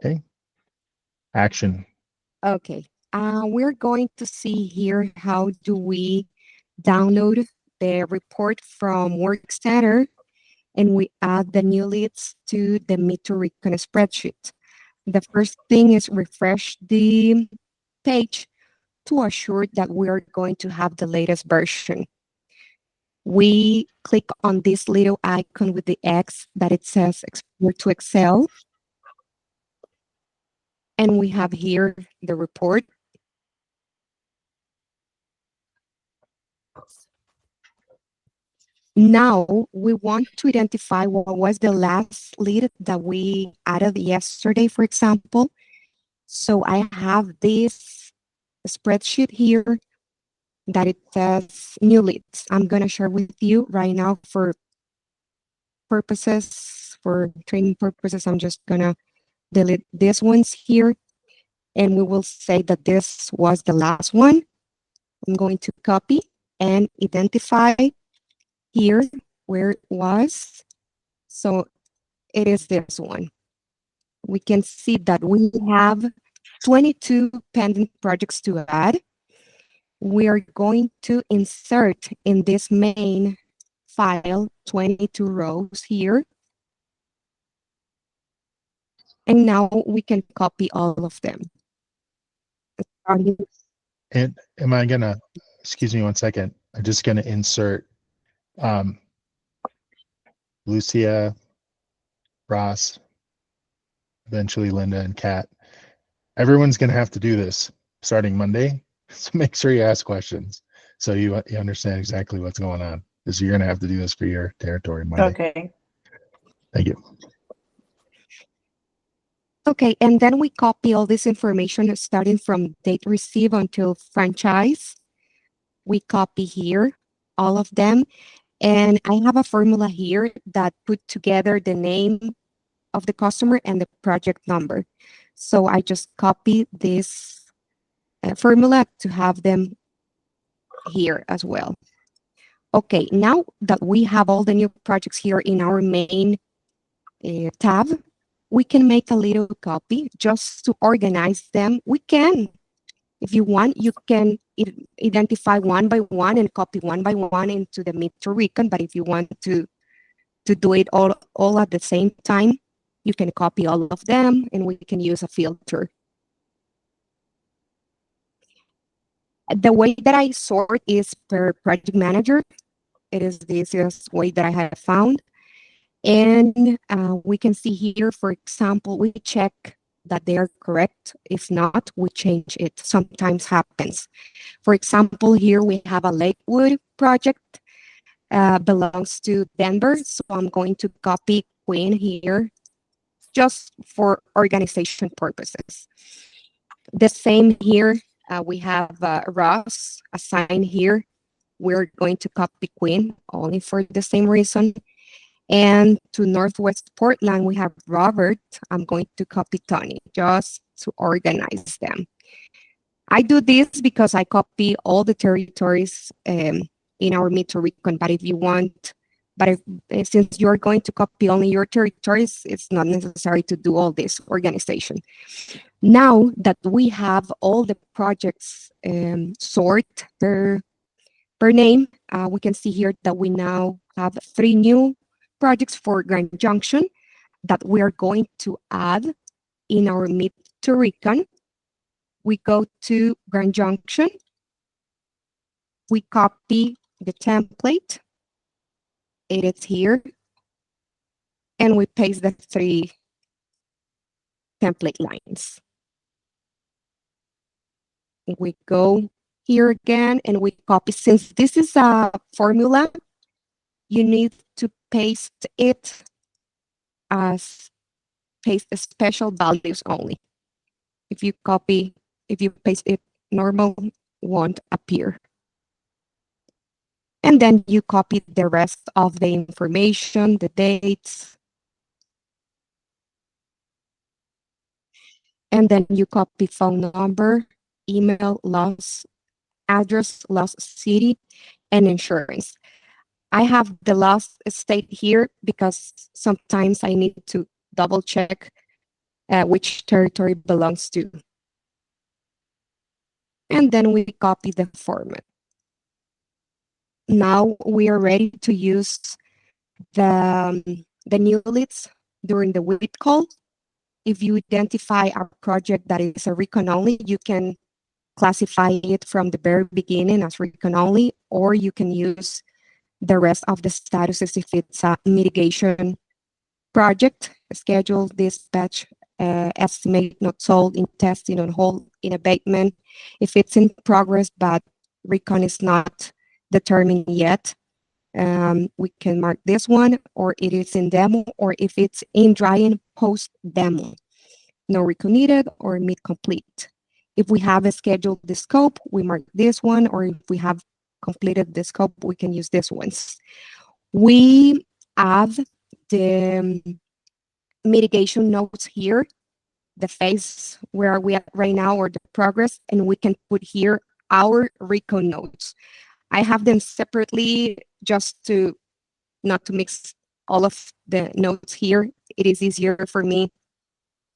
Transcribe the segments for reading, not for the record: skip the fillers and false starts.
Okay. Action. Okay. We're going to see here how do we download the report from Workcenter and we add the new leads to the Meet to Recon spreadsheet. The first thing is refresh the page to assure that we are going to have the latest version. We click on this little icon with the X that it says export to Excel, and we have here the report. Now we want to identify what was the last lead that we added yesterday, for example. So I have this spreadsheet here that it says new leads. I'm going to share with you right now for training purposes. I'm just going to delete these ones here and we will say that this was the last one. I'm going to copy and identify here where it was. So it is this one. We can see that we have 22 pending projects to add. We are going to insert in this main file 22 rows here. And now we can copy all of them. And am I gonna, excuse me one second, I'm just gonna insert Lucia, Ross, eventually Linda and Kat. Everyone's gonna have to do this starting Monday. So make sure you ask questions so you understand exactly what's going on. Because you're gonna have to do this for your territory Monday. Okay. Thank you. Okay, and then we copy all this information starting from date received until franchise. We copy here all of them. And I have a formula here that put together the name of the customer and the project number. So I just copy this formula to have them here as well. Okay, now that we have all the new projects here in our main tab, we can make a little copy just to organize them. We can, if you want, you can identify one by one and copy one by one into the Meet to Recon. But if you want to do it all at the same time, you can copy all of them and we can use a filter. The way that I sort is per project manager. It is the easiest way that I have found. And we can see here, for example, we check that they are correct. If not, we change it. Sometimes happens. For example, here we have a Lakewood project, belongs to Denver. So I'm going to copy Queen here just for organization purposes. The same here, we have Ross assigned here. We're going to copy Queen only for the same reason. And to Northwest Portland, we have Robert. I'm going to copy Tony just to organize them. I do this because I copy all the territories in our Meet to Recon. But if you want, since you're going to copy only your territories, it's not necessary to do all this organization. Now that we have all the projects sort per name, we can see here that we now have 3 new projects for Grand Junction that we are going to add in our Meet to Recon. We go to Grand Junction, we copy the template, it is here, and we paste the 3 template lines. We go here again and we copy. Since this is a formula, you need to paste it as paste the special values only. If you paste it normal, won't appear. And then you copy the rest of the information, the dates. And then you copy phone number, email, loss address, loss city, and insurance. I have the last state here because sometimes I need to double check which territory belongs to. And then we copy the format. Now we are ready to use the new leads during the WIT call. If you identify a project that is a recon only, you can classify it from the very beginning as recon only, or you can use the rest of the statuses if it's a mitigation project, schedule, dispatch, estimate, not sold, in testing, on hold, in abatement. If it's in progress, but recon is not determined yet, we can mark this one, or it is in demo, or if it's in drying, post demo. No recon needed or mid complete. If we have scheduled the scope, we mark this one, or if we have completed the scope, we can use this ones. We add the mitigation notes here, the phase where are we at right now, or the progress, and we can put here our recon notes. I have them separately just to not to mix all of the notes here. It is easier for me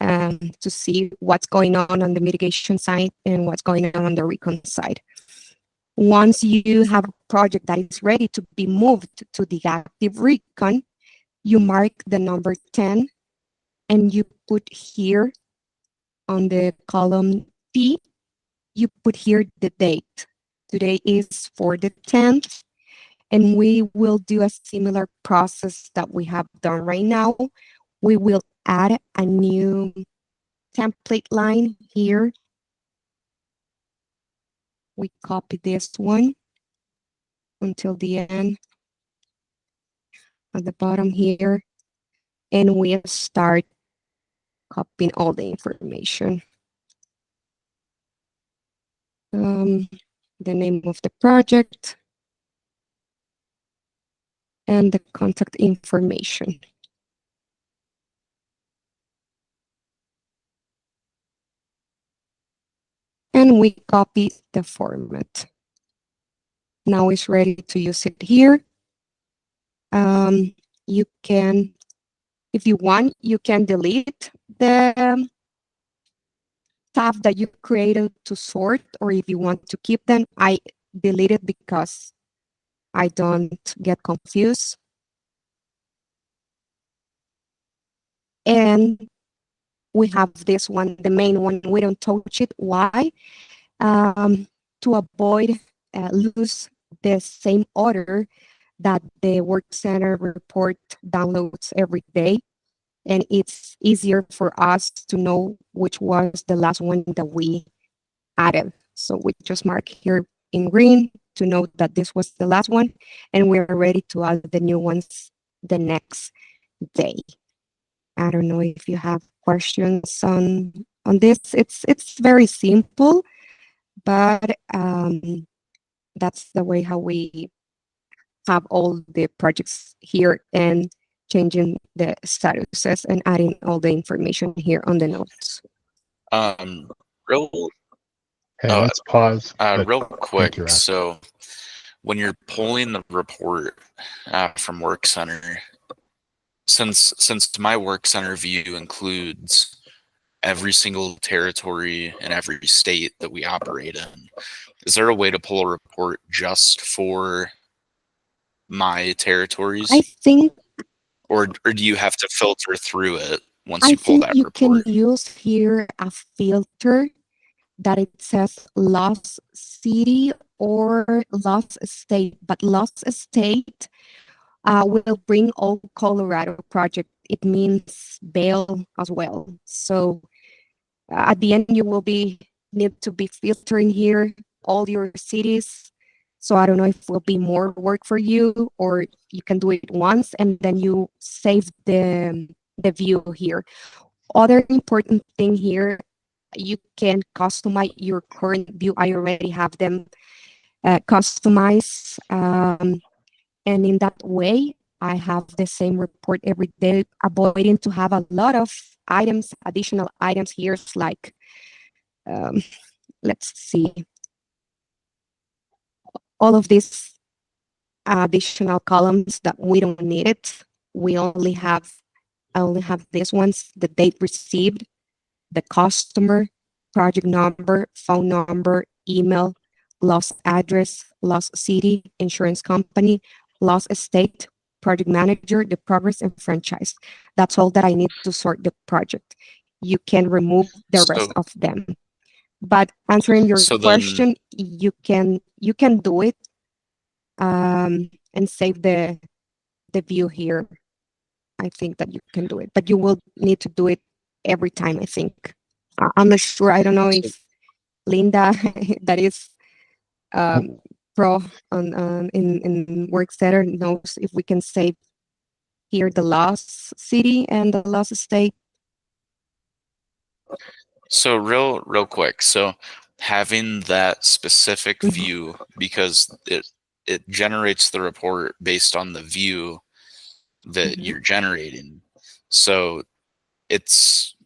to see what's going on the mitigation side and what's going on the recon side. Once you have a project that is ready to be moved to the active recon, you mark the number 10 and you put here on the column P, you put here the date. Today is for the 10th, and we will do a similar process that we have done right now. We will add a new template line here. We copy this one until the end at the bottom here, and we start copying all the information. The name of the project and the contact information. And we copy the format. Now it's ready to use it here. You can, if you want, you can delete the tab that you created to sort, or if you want to keep them, I delete it because I don't get confused. And we have this one, the main one, we don't touch it. Why? To avoid lose the same order that the work center report downloads every day. And it's easier for us to know which was the last one that we added. So we just mark here in green to know that this was the last one, and we're ready to add the new ones the next day. I don't know if you have questions on this. It's very simple, but that's the way how we have all the projects here and changing the statuses and adding all the information here on the notes. Real Okay, let's pause. real quick. you, Ross. So when you're pulling the report from Work Center, since my Work Center view includes every single territory and every state that we operate in, is there a way to pull a report just for my territories? I think, or do you have to filter through it once I you pull think that you report? can use here a filter that it says lost city or lost state, but lost state will bring all Colorado project. It means Vail as well. So at the end, you will need to be filtering here all your cities. So I don't know if it will be more work for you, or you can do it once and then you save the view here. Other important thing here, you can customize your current view. I already have them customized. And in that way, I have the same report every day, avoiding to have a lot of items, additional items here. It's like, let's see, all of these additional columns that we don't need it. I only have these ones, the date received, the customer, project number, phone number, email, lost address, lost city, insurance company, lost state, project manager, the progress, and franchise. That's all that I need to sort the project. You can remove the rest So of them. But answering your so then question, you can do it, and save the view here. I think that you can do it, but you will need to do it every time, I think. I'm not sure. I don't know so if Linda, that is um, pro in Worksetter, knows if we can save here the lost city and the lost state. So real quick. So having that specific Mhm. view, because it generates the report based on the view that Mhm. you're generating. So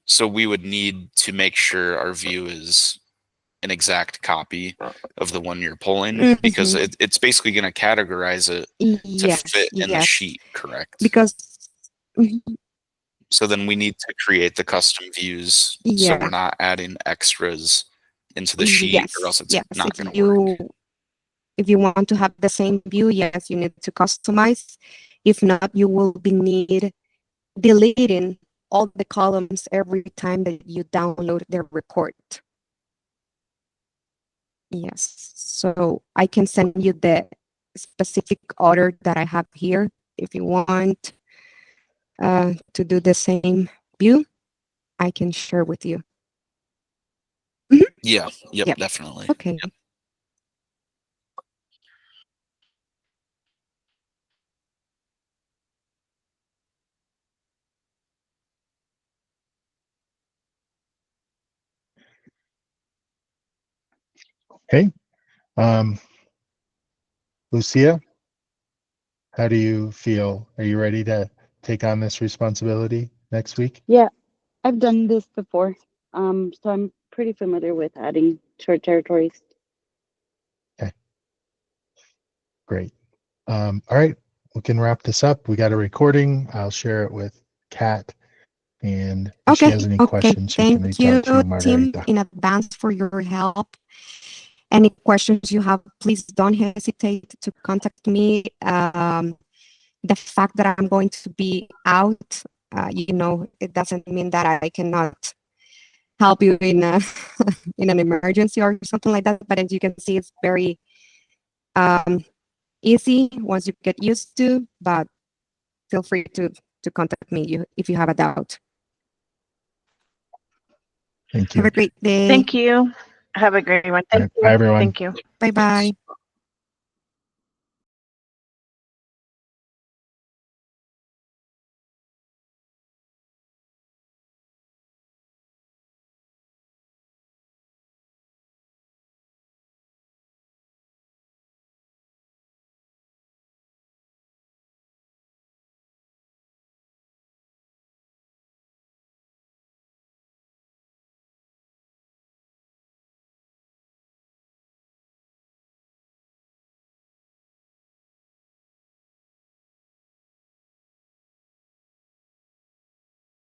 so we would need to make sure our view is an exact copy of the one you're pulling, because Mhm. it's basically going to categorize it to Yes, fit in the yes, sheet, correct? because mhm, So then we need to create the custom views so we're yeah, not adding extras into the sheet, or yes, else it's yes. not going to work. If you want to have the same view, yes, you need to customize. If not, you will be need deleting all the columns every time that you download the report. Yes, so I can send you the specific order that I have here if you want to do the same view. I can share with you. Mhm. Yeah, yep, Yep. definitely. Okay. Okay. Um, Lucia, how do you feel? Are you ready to take on this responsibility next week? Yeah, I've done this before. So I'm pretty familiar with adding short territories. Okay, great. All right, we can wrap this up. We got a recording. I'll share it with Kat, and if she Okay. has any Okay. questions, she can Thank reach out you, to Tim, Margarita. in advance for your help. Any questions you have, please don't hesitate to contact me. The fact that I'm going to be out, it doesn't mean that I cannot help you in in an emergency or something like that. But as you can see, it's very um, easy once you get used to. But feel free to contact me if you have a doubt. Thank Have you. a great day. Thank you. Have a great one. All Thank right, bye, you. everyone. Thank you. Bye Thanks. bye.